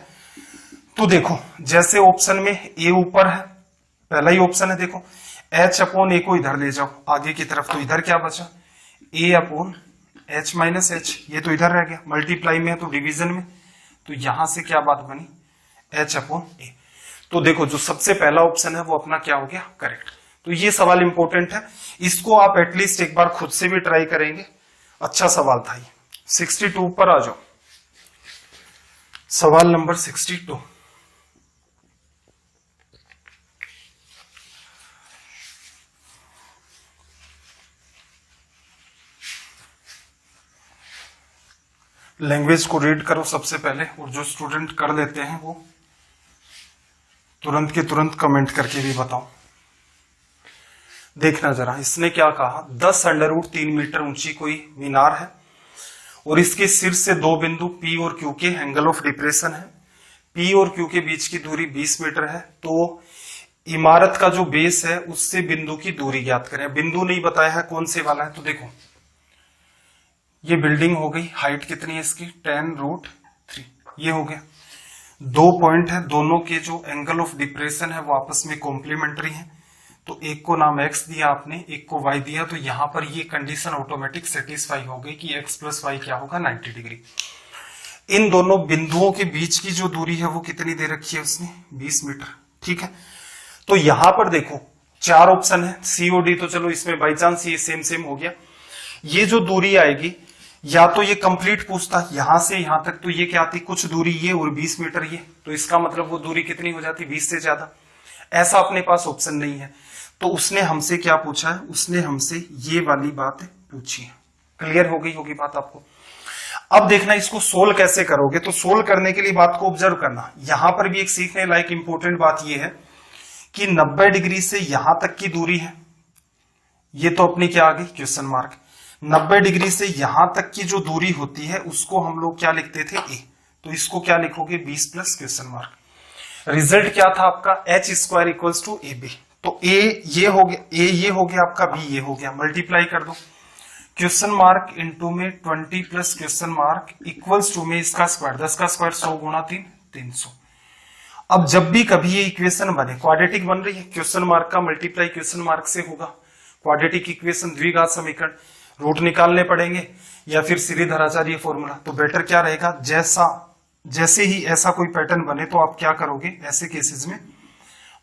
तो देखो, जैसे ऑप्शन में a ऊपर है, पहला ही ऑप्शन है, देखो h अपॉन a को इधर ले जाओ आगे की तरफ, तो इधर क्या बचा, a upon h minus h, ये तो इधर रह गया, मल्टीप्लाई में है तो डिवीजन में, तो यहां से क्या बात बनी, h अपॉन a। तो देखो जो सबसे पहला ऑप्शन है वो अपना क्या हो गया, करेक्ट। तो ये सवाल इंपॉर्टेंट है, इसको आप एटलीस्ट एक बार खुद से भी ट्राई करेंगे। अच्छा सवाल था ये। 62 पर आ जाओ, सवाल नंबर 62। लैंग्वेज को रीड करो सबसे पहले, और जो स्टूडेंट कर लेते हैं वो तुरंत के तुरंत कमेंट करके भी बताओ। देखना जरा, इसने क्या कहा, 10√3 मीटर ऊंची कोई मीनार है, और इसके सिर से दो बिंदु P और Q के एंगल ऑफ डिप्रेशन है। P और Q के बीच की दूरी 20 मीटर है। तो इमारत का जो बेस है उससे बिंदु की दूरी ज्ञात करें। बिंदु नहीं बताया है कौन से वाला है, तो देखो ये बिल्डिंग हो गई, हाइट कितनी है इसकी, 10√3, ये हो गया। दो पॉइंट है, दोनों के जो एंगल ऑफ डिप्रेशन है वो आपस में कॉम्प्लीमेंट्री है, तो एक को नाम x दिया आपने, एक को y दिया, तो यहां पर ये कंडीशन ऑटोमेटिक सेटिस्फाई हो गई कि x प्लस y क्या होगा, 90 डिग्री। इन दोनों बिंदुओं के बीच की जो दूरी है वो कितनी दे रखी है उसने, 20 मीटर। ठीक है। तो यहां पर देखो 4 ऑप्शन है, सीओडी तो चलो इसमें बाई चांस ये सेम सेम हो गया। ये जो दूरी आएगी, या तो ये कंप्लीट पूछता यहां से यहां तक, तो ये क्या आती, कुछ दूरी ये और 20 मीटर ये, तो इसका मतलब वो दूरी कितनी हो जाती, 20 से ज्यादा। ऐसा अपने पास ऑप्शन नहीं है, तो उसने हमसे क्या पूछा है, उसने हमसे ये वाली बात पूछी है। क्लियर हो गई होगी बात आपको। अब देखना इसको सोल्व कैसे करोगे, तो सोल्व करने के लिए बात को ऑब्जर्व करना। यहां पर भी एक सीखने लायक इंपॉर्टेंट बात यह है कि 90 डिग्री से यहां तक की दूरी है, ये तो अपनी क्या आ गई, क्वेश्चन मार्क। 90 डिग्री से यहां तक की जो दूरी होती है उसको हम लोग क्या लिखते थे, ए, तो इसको क्या लिखोगे, 20 प्लस क्वेश्चन मार्क। रिजल्ट क्या था आपका, H square equals to A B, तो ए ये हो गया, ए ये हो गया आपका, बी ये हो गया, मल्टीप्लाई कर दो, क्वेश्चन मार्क इंटू में 20 plus question mark equals to में इसका स्क्वायर, 10 का स्क्वायर 100 गुणा 3, 300। अब जब भी कभी ये इक्वेशन बने, क्वाड्रेटिक बन रही है, क्वेश्चन मार्क का मल्टीप्लाई क्वेश्चन मार्क से होगा, क्वाड्रेटिक इक्वेशन द्विघात समीकरण, रूट निकालने पड़ेंगे या फिर श्रीधराचार्य फॉर्मूला, तो बेटर क्या रहेगा, जैसे ही ऐसा कोई पैटर्न बने तो आप क्या करोगे, ऐसे केसेस में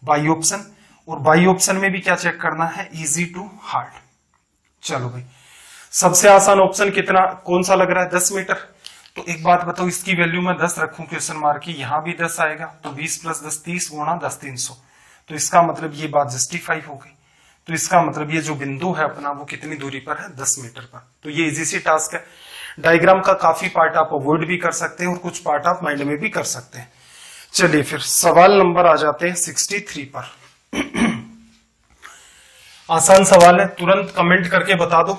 बाई ऑप्शन, और बाई ऑप्शन में भी क्या चेक करना है, इजी टू हार्ड। चलो भाई, सबसे आसान ऑप्शन कितना, कौन सा लग रहा है, 10 मीटर। तो एक बात बताओ, इसकी वैल्यू मैं 10 रखूं क्वेश्चन मार्क की, यहां भी 10 आएगा, तो 20 प्लस 10 30 गुणा 10 300, तो इसका मतलब ये बात जस्टिफाई हो गई। तो इसका मतलब ये जो बिंदु है अपना वो कितनी दूरी पर है, 10 मीटर पर। तो ये इजी सी टास्क है। डायग्राम का काफी पार्ट आप अवॉइड भी कर सकते हैं और कुछ पार्ट आप माइंड में भी कर सकते हैं। चलिए फिर सवाल नंबर आ जाते हैं 63 पर। आसान सवाल है, तुरंत कमेंट करके बता दो।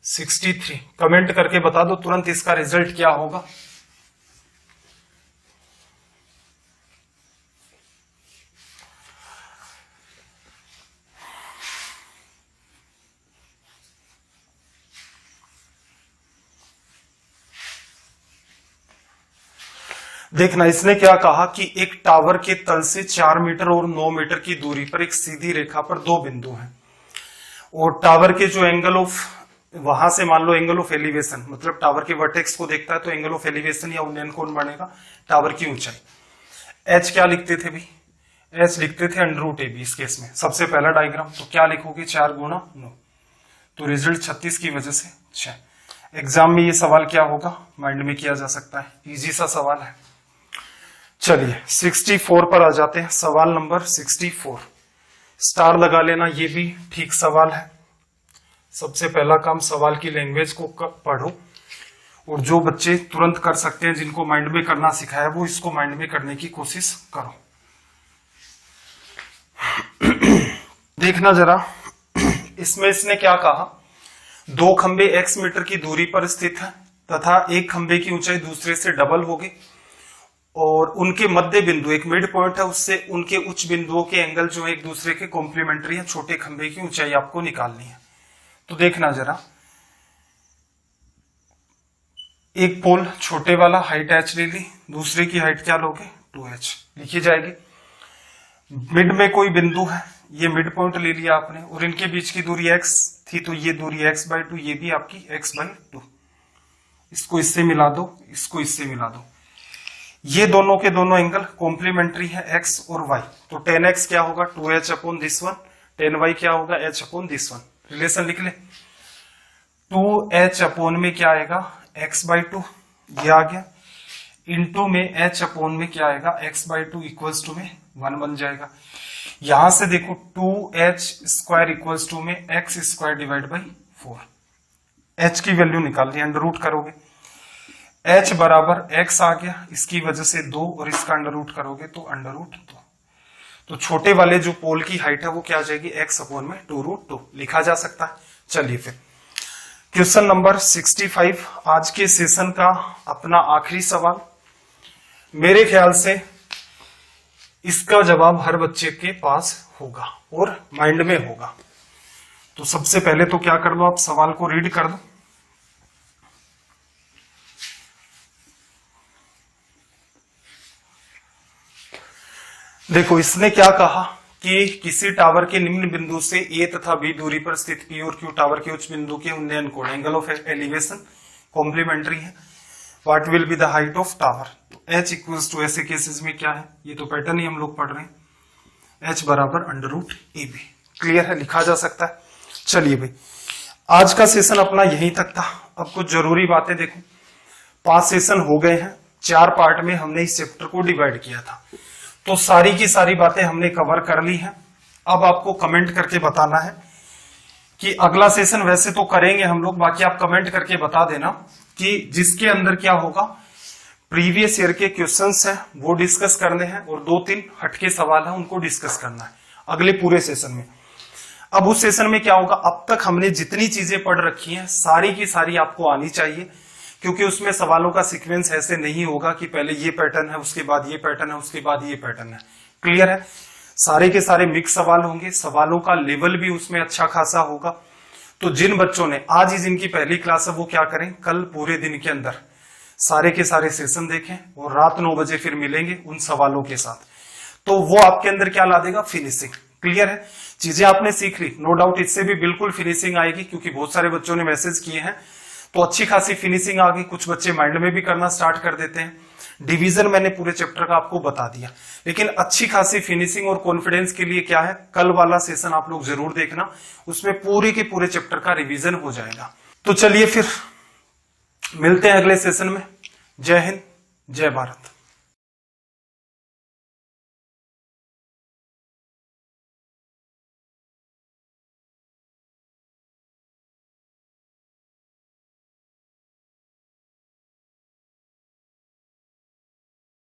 63 कमेंट करके बता दो तुरंत इसका रिजल्ट क्या होगा। देखना, इसने क्या कहा कि एक टावर के तल से 4 मीटर और 9 मीटर की दूरी पर एक सीधी रेखा पर 2 बिंदु हैं, और टावर के जो एंगल ऑफ, वहां से मान लो एंगल ऑफ एलिवेशन, मतलब टावर के वर्टेक्स को देखता है तो एंगल ऑफ एलिवेशन या उन्नयन कोण बनेगा टावर की ऊंचाई। एच क्या लिखते थे भी, एच लिखते थे अंडर ए बी इस केस में। सबसे पहला डायग्राम, तो क्या लिखोगे, 4 गुणा 9, तो रिजल्ट 36 की वजह से 6। एग्जाम में ये सवाल क्या होगा, माइंड में किया जा सकता है, इजी सा सवाल है। चलिए 64 पर आ जाते हैं। सवाल नंबर 64, स्टार लगा लेना, ये भी ठीक सवाल है। सबसे पहला काम सवाल की लैंग्वेज को पढ़ो, और जो बच्चे तुरंत कर सकते हैं, जिनको माइंड में करना सिखाया, वो इसको माइंड में करने की कोशिश करो। देखना जरा, इसमें इसने क्या कहा, 2 खंबे x मीटर की दूरी पर स्थित है तथा एक खंबे की ऊंचाई दूसरे से डबल होगी, और उनके मध्य बिंदु एक मिड पॉइंट है, उससे उनके उच्च बिंदुओं के एंगल जो है एक दूसरे के कॉम्प्लीमेंट्री है। छोटे खंबे की ऊंचाई आपको निकालनी है। तो देखना जरा, एक पोल छोटे वाला हाइट h ले ली, दूसरे की हाइट क्या लोगे, 2h लिखी जाएगी। मिड में कोई बिंदु है, ये मिड पॉइंट ले लिया आपने, और इनके बीच की दूरी x थी, तो ये दूरी x/2, ये भी आपकी x/2। इसको इससे मिला दो, इसको इससे मिला दो, ये दोनों के दोनों एंगल कॉम्प्लीमेंट्री है, x और y, तो 10x क्या होगा, 2h upon this one, 10y क्या होगा, h upon this one. Relation लिख ले, 2h अपॉन में क्या आएगा, x/2, ये आ गया, इंटू में h अपॉन में क्या आएगा, x/2 इक्वल्स टू में 1 बन जाएगा। यहां से देखो 2h स्क्वायर इक्वल्स टू में x square divide by 4, h की वैल्यू निकाल ली, अंडर रूट करोगे, h बराबर x आ गया, इसकी वजह से 2, और इसका अंडर रूट करोगे तो अंडर रूट 2। तो छोटे वाले जो पोल की हाइट है वो क्या आ जाएगी, x अपॉन में 2√2 लिखा जा सकता है। चलिए फिर क्वेश्चन नंबर 65, आज के सेशन का अपना आखिरी सवाल। मेरे ख्याल से इसका जवाब हर बच्चे के पास होगा और माइंड में होगा। तो सबसे पहले तो क्या कर लो, आप सवाल को रीड कर दो। देखो, इसने क्या कहा कि किसी टावर के निम्न बिंदु से ए तथा बी दूरी पर स्थित पी और क्यू टावर के उच्च बिंदु के उन्नयन कोण एंगल ऑफ एलिवेशन कॉम्प्लीमेंट्री है। What will be the height of tower, तो h इक्वल्स टू, ऐसे केसेस में क्या है, ये तो पैटर्न ही हम लोग पढ़ रहे हैं, h बराबर √ab। क्लियर है, लिखा जा सकता है। चलिए भाई, आज का सेशन अपना यहीं तक था। अब कुछ जरूरी बातें देखो, 5 सेशन हो गए हैं, 4 पार्ट में हमने इस चैप्टर को डिवाइड किया था, तो सारी की सारी बातें हमने कवर कर ली हैं। अब आपको कमेंट करके बताना है कि अगला सेशन वैसे तो करेंगे हम लोग, बाकी आप कमेंट करके बता देना कि जिसके अंदर क्या होगा, प्रीवियस ईयर के क्वेश्चंस हैं वो डिस्कस करने हैं और 2-3 हटके सवाल हैं उनको डिस्कस करना है अगले पूरे सेशन में। अब उस सेशन में क्या होगा, अब तक हमने जितनी चीजें पढ़ रखी हैं सारी की सारी आपको आनी चाहिए, क्योंकि उसमें सवालों का सीक्वेंस ऐसे नहीं होगा कि पहले ये पैटर्न है, उसके बाद ये पैटर्न है, उसके बाद ये पैटर्न है। क्लियर है, सारे के सारे मिक्स सवाल होंगे, सवालों का लेवल भी उसमें अच्छा खासा होगा। तो जिन बच्चों ने आज ही जिनकी पहली क्लास है वो क्या करें, कल पूरे दिन के अंदर सारे के सारे सेशन देखें और रात 9 बजे फिर मिलेंगे उन सवालों के साथ। तो वो आपके अंदर क्या ला देगा, फिनिशिंग। क्लियर है, चीजें आपने सीख ली, नो डाउट इससे भी बिल्कुल फिनिशिंग आएगी, क्योंकि बहुत सारे बच्चों ने मैसेज किए हैं तो अच्छी खासी फिनिशिंग आ गई। कुछ बच्चे माइंड में भी करना स्टार्ट कर देते हैं। डिवीजन मैंने पूरे चैप्टर का आपको बता दिया, लेकिन अच्छी खासी फिनिशिंग और कॉन्फिडेंस के लिए क्या है, कल वाला सेशन आप लोग जरूर देखना, उसमें पूरे के पूरे चैप्टर का रिवीजन हो जाएगा। तो चलिए फिर मिलते हैं अगले सेशन में। जय हिंद, जय भारत।